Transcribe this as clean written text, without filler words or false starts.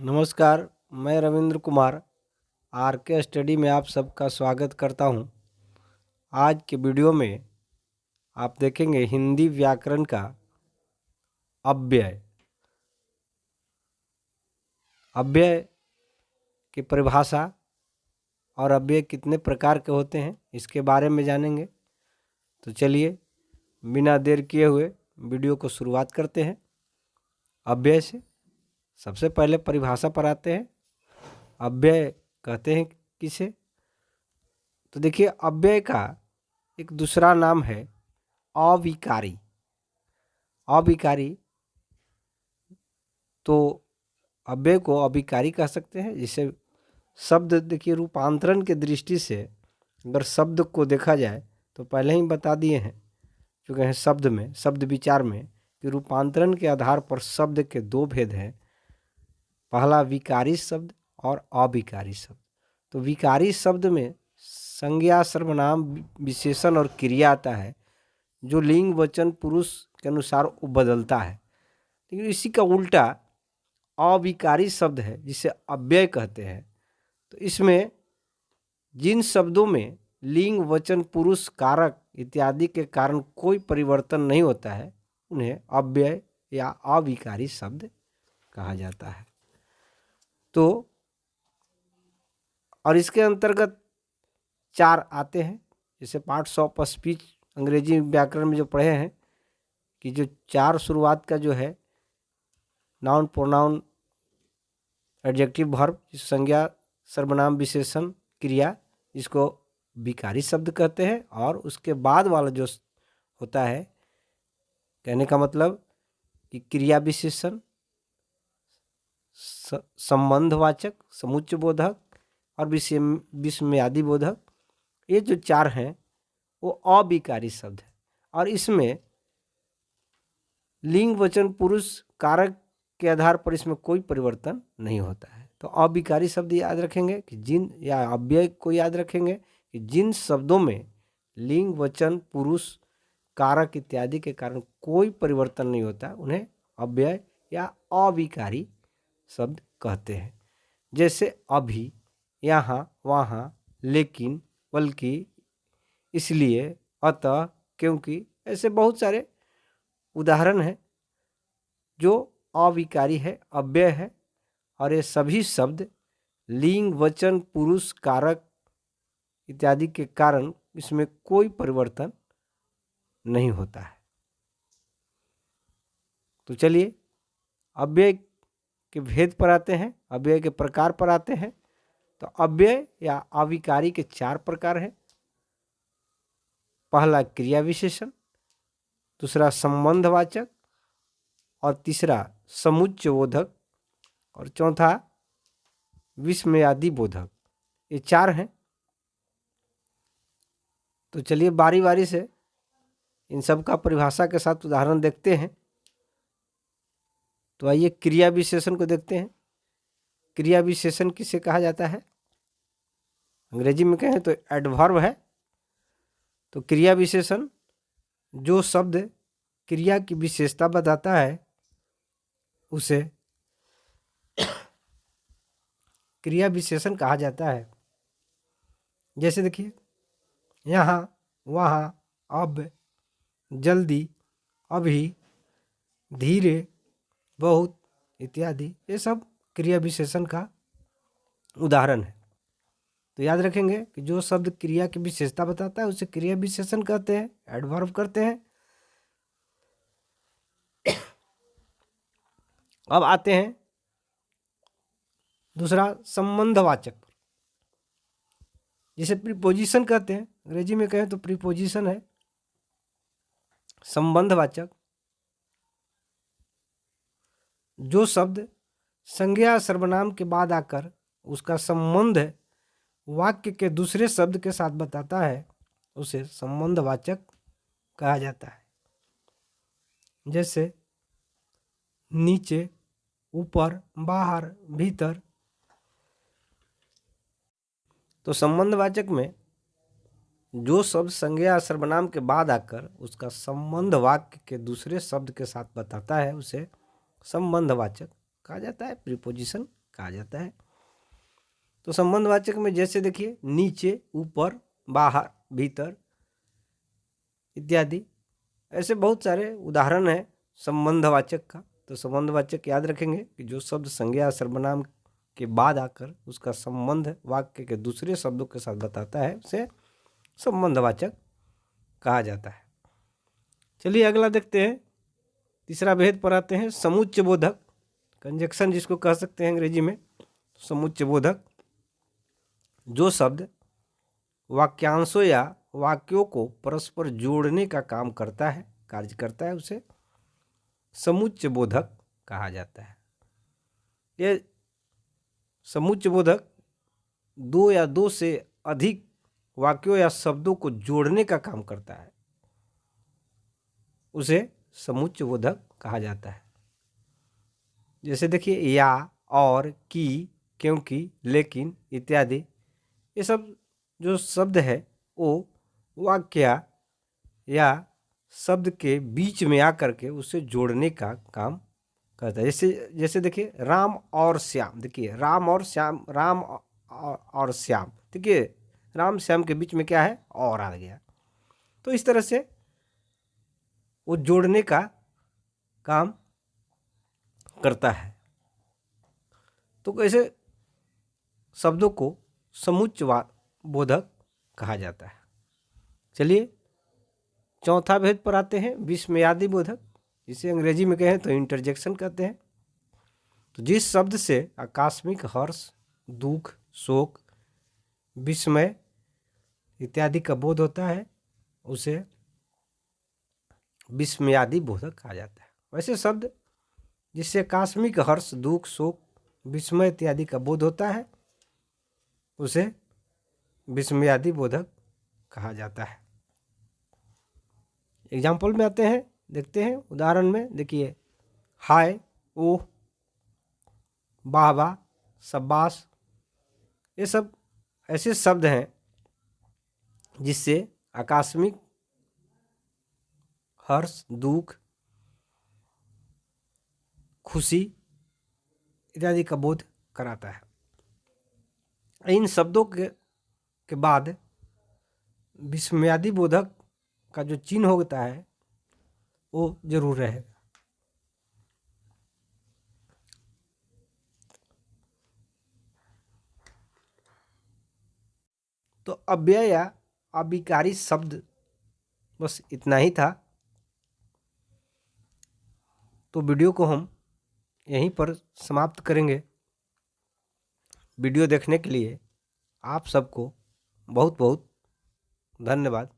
नमस्कार, मैं रविंद्र कुमार आर के स्टडी में आप सबका स्वागत करता हूं। आज के वीडियो में आप देखेंगे हिंदी व्याकरण का अव्यय। अव्यय की परिभाषा और अव्यय कितने प्रकार के होते हैं इसके बारे में जानेंगे। तो चलिए बिना देर किए हुए वीडियो को शुरुआत करते हैं। अव्यय से सबसे पहले परिभाषा पर आते हैं। अव्यय कहते हैं किसे? तो देखिए, अव्यय का एक दूसरा नाम है अविकारी। अविकारी, तो अव्यय को अविकारी कह सकते हैं। जिसे शब्द देखिए, रूपांतरण के दृष्टि से अगर शब्द को देखा जाए तो पहले ही बता दिए हैं चूँकि हैं शब्द विचार में कि रूपांतरण के आधार पर शब्द के दो भेद हैं। पहला विकारी शब्द और अविकारी शब्द। तो विकारी शब्द में संज्ञा, सर्वनाम, विशेषण और क्रिया आता है जो लिंग, वचन, पुरुष के अनुसार वो बदलता है। लेकिन इसी का उल्टा अविकारी शब्द है जिसे अव्यय कहते हैं। तो इसमें जिन शब्दों में लिंग, वचन, पुरुष, कारक इत्यादि के कारण कोई परिवर्तन नहीं होता है उन्हें अव्यय या अविकारी शब्द कहा जाता है। तो और इसके अंतर्गत चार आते हैं। जैसे पार्ट्स ऑफ स्पीच अंग्रेजी व्याकरण में जो पढ़े हैं कि जो चार शुरुआत का जो है नाउन, प्रोनाउन, एडजेक्टिव, वर्ब, संज्ञा, सर्वनाम, विशेषण, क्रिया, इसको विकारी शब्द कहते हैं। और उसके बाद वाला जो होता है, कहने का मतलब कि क्रिया विशेषण, संबंधवाचक, समुच्चय बोधक और विस्मयादि बोधक, ये जो चार हैं वो अविकारी शब्द है। और इसमें लिंग, वचन, पुरुष, कारक के आधार पर इसमें कोई परिवर्तन नहीं होता है। तो अविकारी शब्द याद रखेंगे कि जिन, या अव्यय को याद रखेंगे कि जिन शब्दों में लिंग, वचन, पुरुष, कारक इत्यादि के कारण कोई परिवर्तन नहीं होता उन्हें अव्यय या अविकारी शब्द कहते हैं। जैसे अभी, यहाँ, वहाँ, लेकिन, बल्कि, इसलिए, अतः, क्योंकि, ऐसे बहुत सारे उदाहरण हैं जो अविकारी है, अव्यय है। और ये सभी शब्द लिंग, वचन, पुरुष, कारक इत्यादि के कारण इसमें कोई परिवर्तन नहीं होता है। तो चलिए अव्यय के भेद पर आते हैं, अव्यय के प्रकार पर आते हैं। तो अव्यय या अविकारी के चार प्रकार हैं। पहला क्रिया विशेषण, दूसरा संबंधवाचक, और तीसरा समुच्चय बोधक, और चौथा विस्मयादि बोधक। ये चार हैं। तो चलिए बारी बारी से इन सब का परिभाषा के साथ उदाहरण देखते हैं। तो आइए क्रिया विशेषण को देखते हैं। क्रिया विशेषण किसे कहा जाता है? अंग्रेजी में कहें तो एडवर्ब है। तो क्रिया विशेषण जो शब्द क्रिया की विशेषता बताता है उसे क्रिया विशेषण कहा जाता है। जैसे देखिए, यहाँ, वहाँ, अब, जल्दी, अभी, धीरे, बहुत इत्यादि, ये सब क्रिया विशेषण का उदाहरण है। तो याद रखेंगे कि जो शब्द क्रिया की विशेषता बताता है उसे क्रिया विशेषण कहते हैं, एडवर्ब करते हैं। अब आते हैं दूसरा संबंधवाचक, जिसे प्रीपोजिशन कहते हैं। अंग्रेजी में कहें तो प्रीपोजिशन है। संबंधवाचक जो शब्द संज्ञा, सर्वनाम के बाद आकर उसका संबंध वाक्य के दूसरे शब्द के साथ बताता है उसे संबंधवाचक कहा जाता है। जैसे नीचे, ऊपर, बाहर, भीतर। तो संबंधवाचक में जो शब्द संज्ञा, सर्वनाम के बाद आकर उसका संबंध वाक्य के दूसरे शब्द के साथ बताता है उसे संबंधवाचक कहा जाता है, प्रीपोजिशन कहा जाता है। तो संबंधवाचक में जैसे देखिए नीचे, ऊपर, बाहर, भीतर इत्यादि, ऐसे बहुत सारे उदाहरण हैं संबंधवाचक का। तो संबंधवाचक याद रखेंगे कि जो शब्द संज्ञा या सर्वनाम के बाद आकर उसका संबंध वाक्य के दूसरे शब्दों के साथ बताता है उसे संबंधवाचक कहा जाता है। चलिए अगला देखते हैं, तीसरा भेद पर आते हैं, समुच्चय बोधक, कंजक्शन जिसको कह सकते हैं अंग्रेजी में। समुच्चय बोधक जो शब्द वाक्यांशों या वाक्यों को परस्पर जोड़ने का काम करता है, कार्य करता है, उसे समुच्चय बोधक कहा जाता है। यह समुच्चय बोधक दो या दो से अधिक वाक्यों या शब्दों को जोड़ने का काम करता है, उसे समुच्चय बोधक कहा जाता है। जैसे देखिए या, और, की, क्योंकि, लेकिन इत्यादि, ये सब जो शब्द है वो वाक्य या शब्द के बीच में आकर के उसे जोड़ने का काम करता है। जैसे देखिए राम और श्याम, देखिए राम और श्याम, राम और श्याम, देखिए राम श्याम के बीच में क्या है, और आ गया। तो इस तरह से वो जोड़ने का काम करता है। तो ऐसे शब्दों को समुच्चय बोधक कहा जाता है। चलिए चौथा भेद पर आते हैं, विस्मयादि बोधक, जिसे अंग्रेजी में कहें तो इंटरजेक्शन कहते हैं। तो जिस शब्द से आकस्मिक हर्ष, दुख, शोक, विस्मय इत्यादि का बोध होता है उसे विस्मयादि बोधक कहा जाता है। वैसे शब्द जिससे आकस्मिक हर्ष, दुख, शोक, विस्मय इत्यादि का बोध होता है उसे विस्मयादि बोधक कहा जाता है। एग्जाम्पल में आते हैं, देखते हैं उदाहरण में। देखिए हाय, ओह, वाह वाह, शाबाश, ये सब ऐसे शब्द हैं जिससे आकस्मिक हर्ष, दुख, खुशी इत्यादि का बोध कराता है। इन शब्दों के बाद विस्मयादि बोधक का जो चिन्ह होता है वो जरूर रहेगा। तो अव्यय या अविकारी शब्द बस इतना ही था। तो वीडियो को हम यहीं पर समाप्त करेंगे। वीडियो देखने के लिए आप सबको बहुत बहुत धन्यवाद।